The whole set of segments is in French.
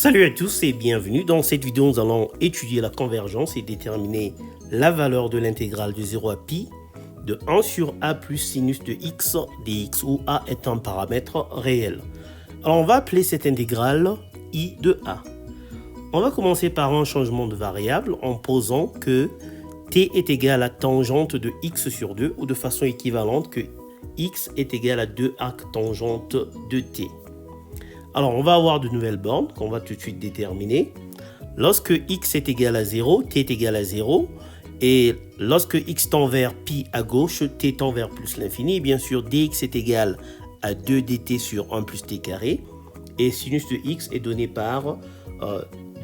Salut à tous et bienvenue. Dans cette vidéo, nous allons étudier la convergence et déterminer la valeur de l'intégrale de 0 à pi de 1 sur a plus sinus de x dx où a est un paramètre réel. Alors on va appeler cette intégrale I de a. On va commencer par un changement de variable en posant que t est égal à tangente de x sur 2 ou de façon équivalente que x est égal à 2 arcs tangente de t. Alors, on va avoir de nouvelles bornes qu'on va tout de suite déterminer. Lorsque x est égal à 0, t est égal à 0. Et lorsque x tend vers pi à gauche, t tend vers plus l'infini. Et bien sûr, dx est égal à 2 dt sur 1 plus t carré. Et sinus de x est donné par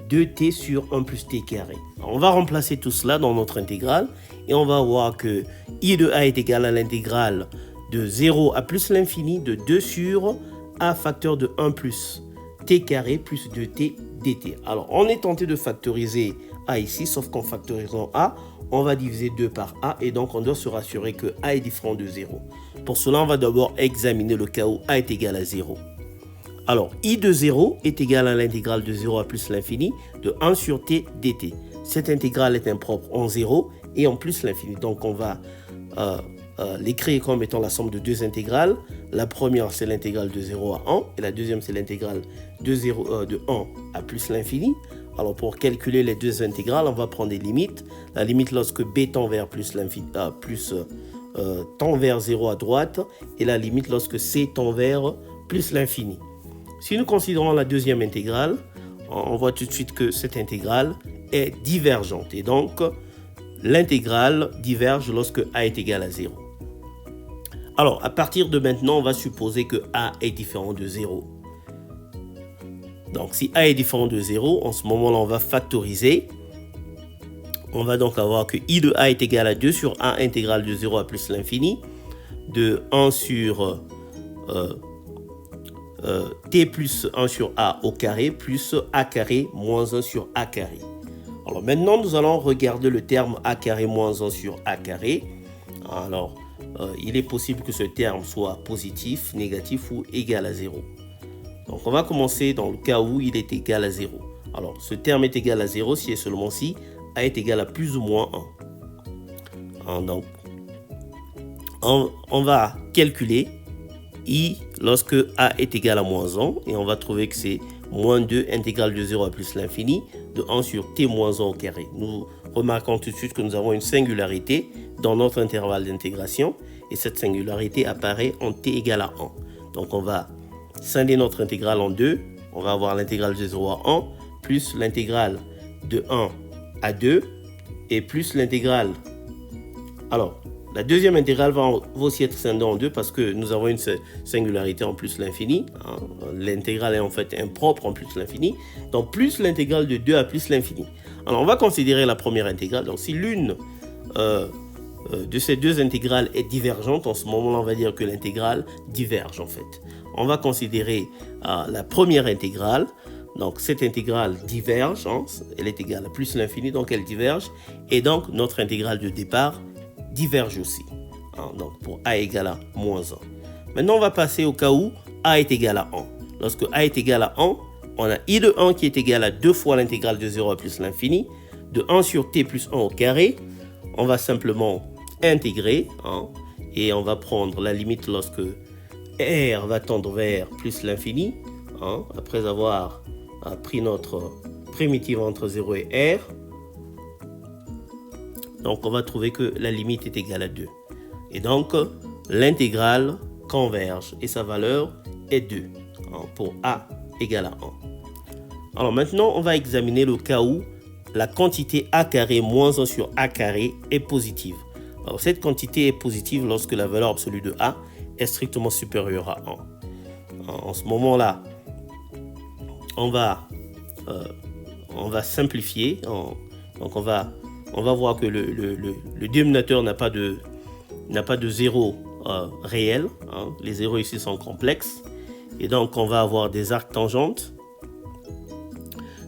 2t sur 1 plus t carré. Alors, on va remplacer tout cela dans notre intégrale. Et on va voir que I de a est égal à l'intégrale de 0 à plus l'infini de 2 sur a facteur de 1 plus t carré plus 2t dt. Alors, on est tenté de factoriser a ici, sauf qu'en factorisant a, on va diviser 2 par a et donc on doit se rassurer que a est différent de 0. Pour cela, on va d'abord examiner le cas où a est égal à 0. Alors, I de 0 est égal à l'intégrale de 0 à plus l'infini de 1 sur t dt. Cette intégrale est impropre en 0 et en plus l'infini. Donc, on va l'écrire comme étant la somme de deux intégrales. La première, c'est l'intégrale de 0 à 1 et la deuxième, c'est l'intégrale de 1 à plus l'infini. Alors, pour calculer les deux intégrales, on va prendre des limites. La limite lorsque b tend vers plus l'infini, tend vers 0 à droite et la limite lorsque c tend vers plus l'infini. Si nous considérons la deuxième intégrale, on voit tout de suite que cette intégrale est divergente et donc l'intégrale diverge lorsque a est égal à 0. Alors, à partir de maintenant, on va supposer que a est différent de 0. Donc, si a est différent de 0, en ce moment-là, on va factoriser. On va donc avoir que I de a est égal à 2 sur a intégrale de 0 à plus l'infini de 1 sur t plus 1 sur a au carré plus a carré moins 1 sur a carré. Alors maintenant, nous allons regarder le terme a carré moins 1 sur a carré. Alors, il est possible que ce terme soit positif, négatif ou égal à 0. Donc, on va commencer dans le cas où il est égal à 0. Alors, ce terme est égal à 0 si et seulement si a est égal à plus ou moins 1. Donc, on va calculer I lorsque a est égal à moins 1 et on va trouver que c'est moins 2 intégrale de 0 à plus l'infini de 1 sur t moins 1 au carré. Nous remarquons tout de suite que nous avons une singularité dans notre intervalle d'intégration et cette singularité apparaît en t égale à 1. Donc on va scinder notre intégrale en deux. On va avoir l'intégrale de 0 à 1 plus l'intégrale de 1 à 2 et plus l'intégrale. Alors, la deuxième intégrale va aussi être scindée en deux parce que nous avons une singularité en plus l'infini. L'intégrale est en fait impropre en plus l'infini. Donc plus l'intégrale de 2 à plus l'infini. Alors on va considérer la première intégrale. Donc si l'une de ces deux intégrales est divergente, en ce moment-là on va dire que l'intégrale diverge en fait. On va considérer la première intégrale. Donc cette intégrale diverge, elle est égale à plus l'infini, donc elle diverge. Et donc notre intégrale de départ diverge aussi. Donc pour a égale à moins 1. Maintenant, on va passer au cas où a est égal à 1. Lorsque a est égal à 1, on a I de 1 qui est égal à 2 fois l'intégrale de 0 à plus l'infini, de 1 sur t plus 1 au carré. On va simplement intégrer, et on va prendre la limite lorsque r va tendre vers plus l'infini, après avoir pris notre primitive entre 0 et r. Donc, on va trouver que la limite est égale à 2. Et donc, l'intégrale converge et sa valeur est 2 pour a égale à 1. Alors maintenant, on va examiner le cas où la quantité a carré moins 1 sur a carré est positive. Alors, cette quantité est positive lorsque la valeur absolue de a est strictement supérieure à 1. En ce moment-là, on va simplifier. Donc, on va voir que le dénominateur n'a pas de zéro réel. Les zéros ici sont complexes. Et donc, on va avoir des arcs tangentes.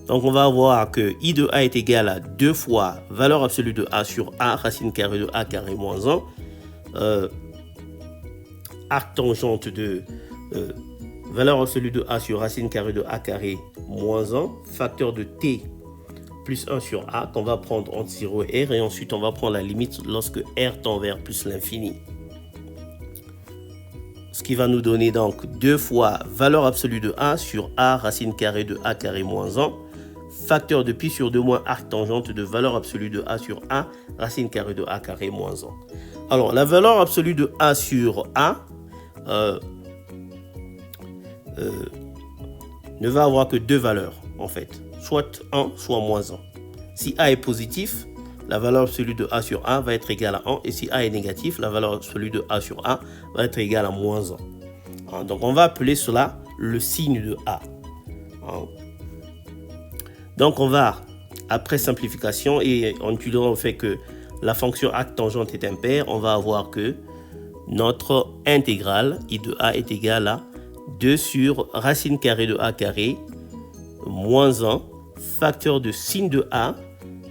Donc, on va avoir que I de a est égal à 2 fois valeur absolue de a sur a, racine carrée de a carré moins 1. Arc tangente de valeur absolue de a sur racine carrée de a carré moins 1, facteur de t plus 1 sur a qu'on va prendre entre 0 et r, et ensuite on va prendre la limite lorsque r tend vers plus l'infini. Ce qui va nous donner donc 2 fois valeur absolue de a sur a racine carrée de a carré moins 1, facteur de pi sur 2 moins arc tangente de valeur absolue de a sur a racine carrée de a carré moins 1. Alors la valeur absolue de a sur a ne va avoir que 2 valeurs en fait, soit 1 soit moins 1. Si a est positif, la valeur absolue de a sur a va être égale à 1, et si a est négatif, la valeur absolue de a sur a va être égale à moins 1. Donc on va appeler cela le signe de a. Donc on va, après simplification et en utilisant le fait que la fonction arc tangente est impaire, on va avoir que notre intégrale i de a est égale à 2 sur racine carrée de a carré moins 1 facteur de sin de a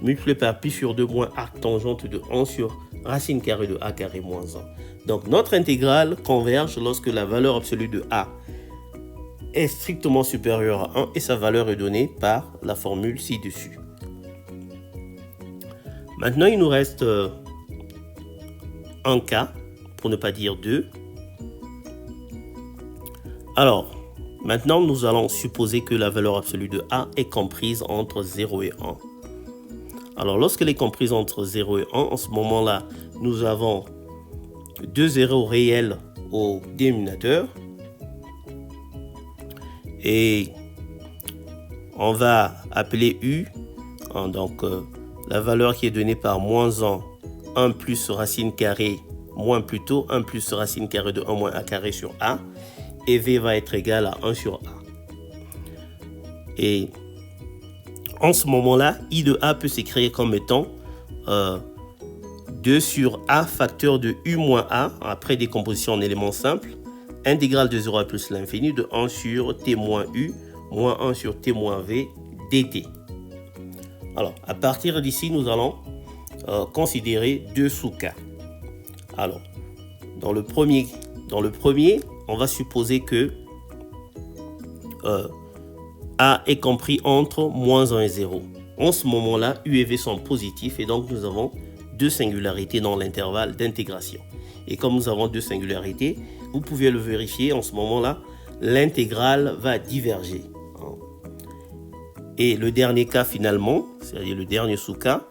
multiplié par pi sur 2 moins arc tangente de 1 sur racine carrée de a carré moins 1. Donc notre intégrale converge lorsque la valeur absolue de a est strictement supérieure à 1 et sa valeur est donnée par la formule ci-dessus. Maintenant, il nous reste un cas, pour ne pas dire 2. Alors, maintenant, nous allons supposer que la valeur absolue de a est comprise entre 0 et 1. Alors, lorsqu'elle est comprise entre 0 et 1, en ce moment-là, nous avons 2 zéros réels au dénominateur. Et on va appeler u, donc la valeur qui est donnée par moins 1 plus racine carrée, moins plutôt 1 plus racine carrée de 1 moins a carré sur a. Et v va être égal à 1 sur a. Et en ce moment-là, i de a peut s'écrire comme étant 2 sur a facteur de u moins a, après décomposition en éléments simples, intégrale de 0 à plus l'infini de 1 sur t moins u moins 1 sur t moins v dt. Alors, à partir d'ici, nous allons considérer 2 sous-cas. Alors, dans le premier, on va supposer que a est compris entre moins 1 et 0. En ce moment-là, u et v sont positifs et donc nous avons 2 singularités dans l'intervalle d'intégration. Et comme nous avons 2 singularités, vous pouvez le vérifier, en ce moment-là, l'intégrale va diverger. Et le dernier cas finalement, c'est-à-dire le dernier sous-cas,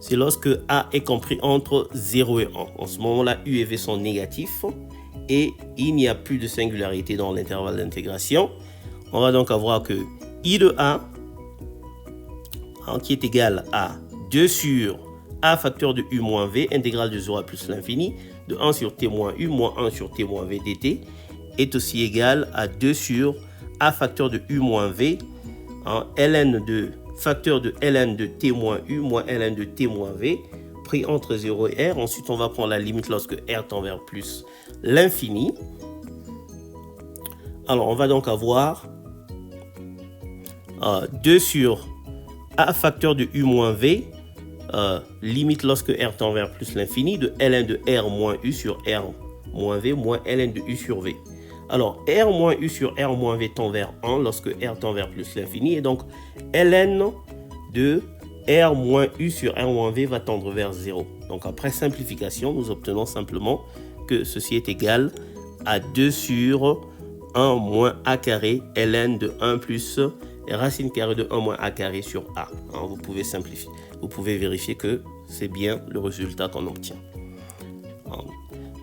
c'est lorsque a est compris entre 0 et 1. En ce moment-là, u et v sont négatifs et il n'y a plus de singularité dans l'intervalle d'intégration. On va donc avoir que i de a qui est égal à 2 sur a facteur de u moins v, intégrale de 0 à plus l'infini, de 1 sur t moins u moins 1 sur t moins v dt, est aussi égal à 2 sur a facteur de u moins v, ln de facteur de ln de t moins u moins ln de t moins v, pris entre 0 et r. Ensuite, on va prendre la limite lorsque r tend vers plus l'infini. Alors, on va donc avoir 2 sur a facteur de u moins v, limite lorsque r tend vers plus l'infini, de ln de r moins u sur r moins v moins ln de u sur v. Alors, r moins u sur r moins v tend vers 1 lorsque r tend vers plus l'infini. Et donc, ln de r moins u sur r moins v va tendre vers 0. Donc, après simplification, nous obtenons simplement que ceci est égal à 2 sur 1 moins a carré ln de 1 plus racine carrée de 1 moins a carré sur a. Alors, vous pouvez simplifier. Vous pouvez vérifier que c'est bien le résultat qu'on obtient.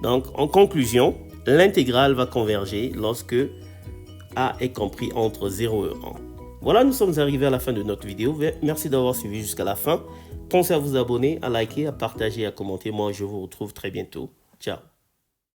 Donc, en conclusion, l'intégrale va converger lorsque a est compris entre 0 et 1. Voilà, nous sommes arrivés à la fin de notre vidéo. Merci d'avoir suivi jusqu'à la fin. Pensez à vous abonner, à liker, à partager, à commenter. Moi, je vous retrouve très bientôt. Ciao.